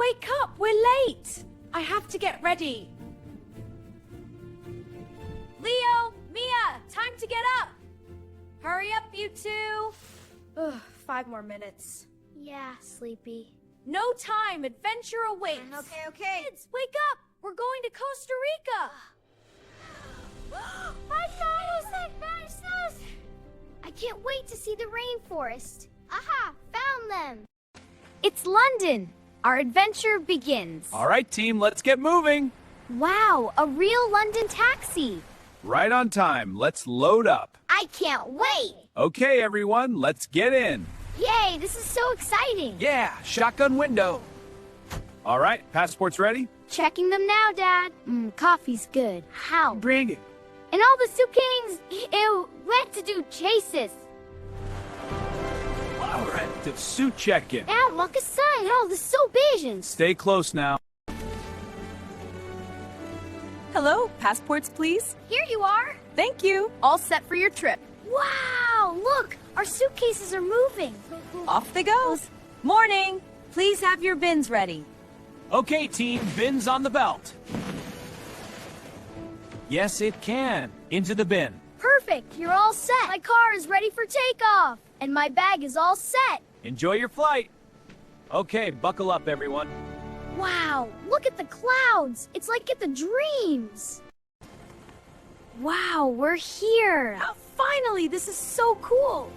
wake up! We're late! I have to get ready. Leo, Mia, time to get up! Hurry up, you two! Ugh, 5 more minutes. Yeah, sleepy. No time, adventure awaits. Okay. Kids, wake up! We're going to Costa Rica! I can't wait to see the rainforest. Aha, found them. It's London. Our adventure begins. All right, team, let's get moving. Wow, a real London taxi. Right on time. Let's load up. I can't wait. Okay, everyone, let's get in. Yay, this is so exciting. Yeah, shotgun window. All right, passports ready? Checking them now, Dad. Coffee's good. How? Bring it. And all the soup cans, ew, went to do chases. All right, the suit check-in. Ow, Makasai, oh, this is so Bayesian. Stay close now. Hello, passports, please. Here you are. Thank you. All set for your trip. Wow, look, our suitcases are moving. Off they goes. Morning. Please have your bins ready. Okay, team, bins on the belt. Yes, it can. Into the bin. Perfect, you're all set. My car is ready for takeoff, and my bag is all set. Enjoy your flight. Okay, buckle up, everyone. Wow, look at the clouds. It's like at the dreams. Wow, we're here. Finally, this is so cool!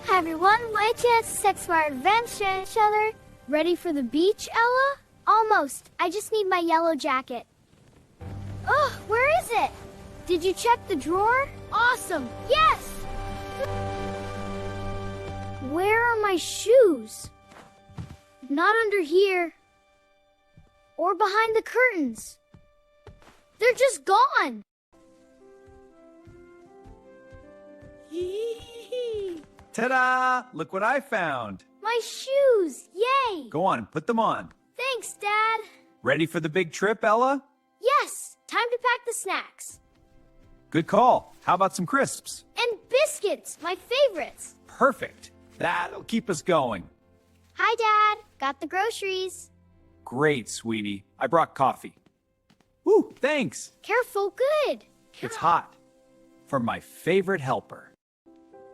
Hi, everyone. My chance to sex our adventure, each other. Ready for the beach, Ella? Almost. I just need my yellow jacket. Oh, where is it? Did you check the drawer? Awesome. Yes! Where are my shoes? Not under here. Or behind the curtains. They're just gone. Ta-da! Look what I found. My shoes. Yay! Go on, put them on. Thanks, Dad. Ready for the big trip, Ella? Yes, time to pack the snacks. Good call. How about some crisps? And biscuits, my favorites. Perfect. That'll keep us going. Hi, Dad. Got the groceries. Great, sweetie. I brought coffee. Ooh, thanks. Careful, good. It's hot. From my favorite helper.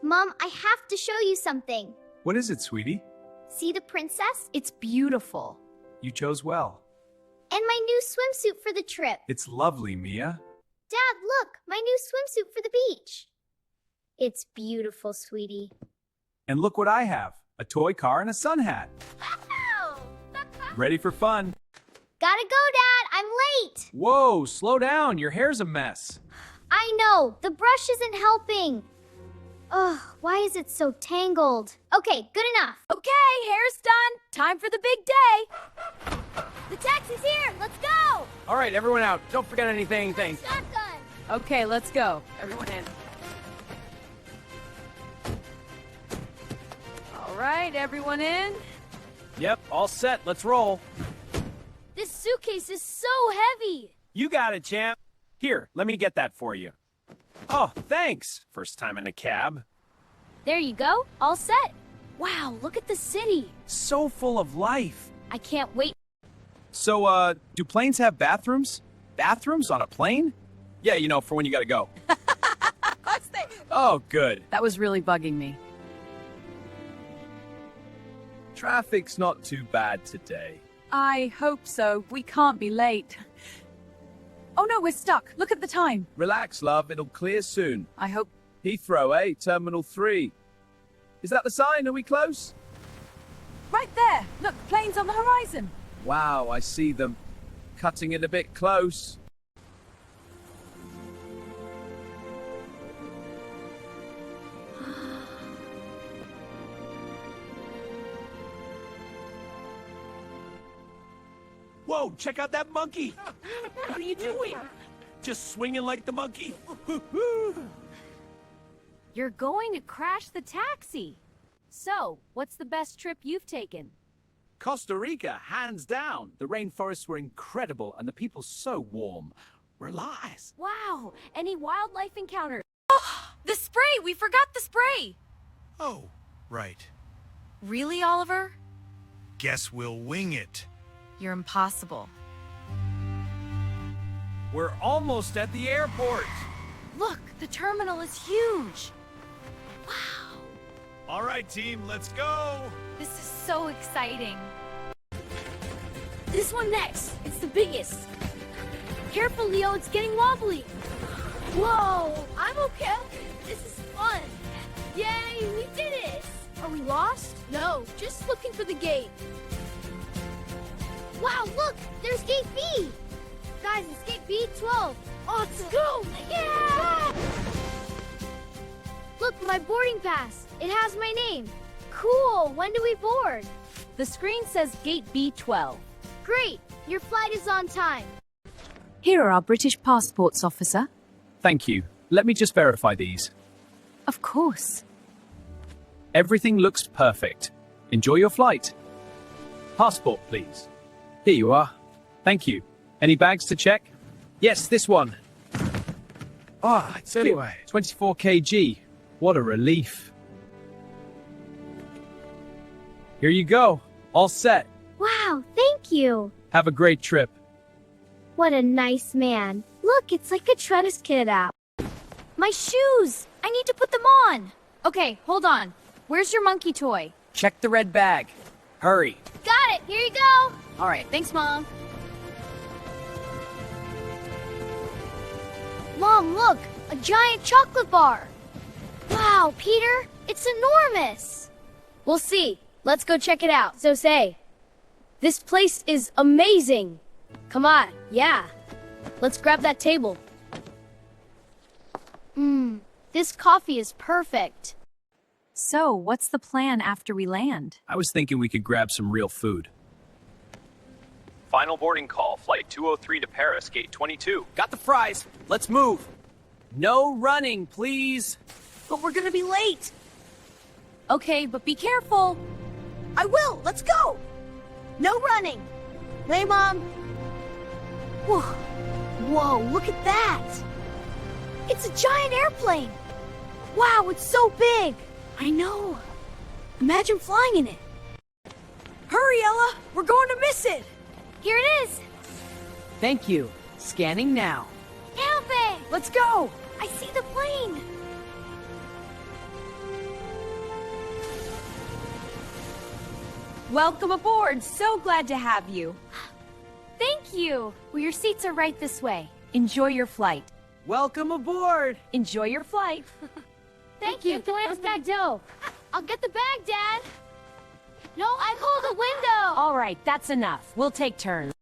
Mom, I have to show you something. What is it, sweetie? See the princess? It's beautiful. You chose well. And my new swimsuit for the trip. It's lovely, Mia. Dad, look, my new swimsuit for the beach. It's beautiful, sweetie. And look what I have. A toy car and a sun hat. Ready for fun. Gotta go, Dad. I'm late. Whoa, slow down. Your hair's a mess. I know. The brush isn't helping. Ugh, why is it so tangled? Okay, good enough. Okay, hair's done. Time for the big day. The taxi's here. Let's go. All right, everyone out. Don't forget anything. Shotgun. Okay, let's go. Everyone in. All right, everyone in. Yep, all set. Let's roll. This suitcase is so heavy. You got it, champ. Here, let me get that for you. Oh, thanks. First time in a cab. There you go. All set. Wow, look at the city. So full of life. I can't wait. So, do planes have bathrooms? Bathrooms on a plane? Yeah, you know, for when you gotta go. Oh, good. That was really bugging me. Traffic's not too bad today. I hope so. We can't be late. Oh no, we're stuck. Look at the time. Relax, love. It'll clear soon. I hope. Heathrow, eh? Terminal 3. Is that the sign? Are we close? Right there. Look, planes on the horizon. Wow, I see them. Cutting it a bit close. Whoa, check out that monkey! What are you doing? Just swinging like the monkey? You're going to crash the taxi. So, what's the best trip you've taken? Costa Rica, hands down. The rainforests were incredible and the people so warm. Relax. Wow, any wildlife encounters? Oh, the spray! We forgot the spray! Oh, right. Really, Oliver? Guess we'll wing it. You're impossible. We're almost at the airport. Look, the terminal is huge. Wow, All right, team, let's go. this is so exciting. This one next. It's the biggest. Careful, Leo. It's getting wobbly. Whoa, I'm okay. This is fun. Yay, we did it. Are we lost? No, just looking for the gate. Wow, look, there's gate B. Guys, it's gate B12. Let's go. Yeah! Look, my boarding pass. It has my name. Cool. When do we board? The screen says Gate B12. Great. Your flight is on time. Here are our British passports, officer. Thank you. Let me just verify these. Of course. Everything looks perfect. Enjoy your flight. Passport, please. Here you are. Thank you. Any bags to check? Yes, this one. It's anyway. 24 kg. What a relief. Here you go. All set. Wow, thank you. Have a great trip. What a nice man. Look, it's like a Treadis kid app. My shoes! I need to put them on. Okay, hold on. Where's your monkey toy? Check the red bag. Hurry. Got it. Here you go. All right, thanks, Mom. Mom, look, a giant chocolate bar. Wow, Peter, it's enormous. We'll see. Let's go check it out. So say, this place is amazing. Come on, yeah. Let's grab that table. This coffee is perfect. So, what's the plan after we land? I was thinking we could grab some real food. Final boarding call, flight 203 to Paris, gate 22. Got the fries. Let's move. No running, please. But we're gonna be late. Okay, but be careful. I will. Let's go. No running. Hey, Mom. Whoa. Whoa, look at that. It's a giant airplane. Wow, it's so big. I know. Imagine flying in it. Hurry, Ella. We're going to miss it. Here it is. Thank you. Scanning now. Elvin! Let's go. I see the plane. Welcome aboard. So glad to have you. Thank you. Well, your seats are right this way. Enjoy your flight. Welcome aboard. Enjoy your flight. Thank you. Where's that dough? I'll get the bag, Dad. No, I hold the window. All right, that's enough. We'll take turns.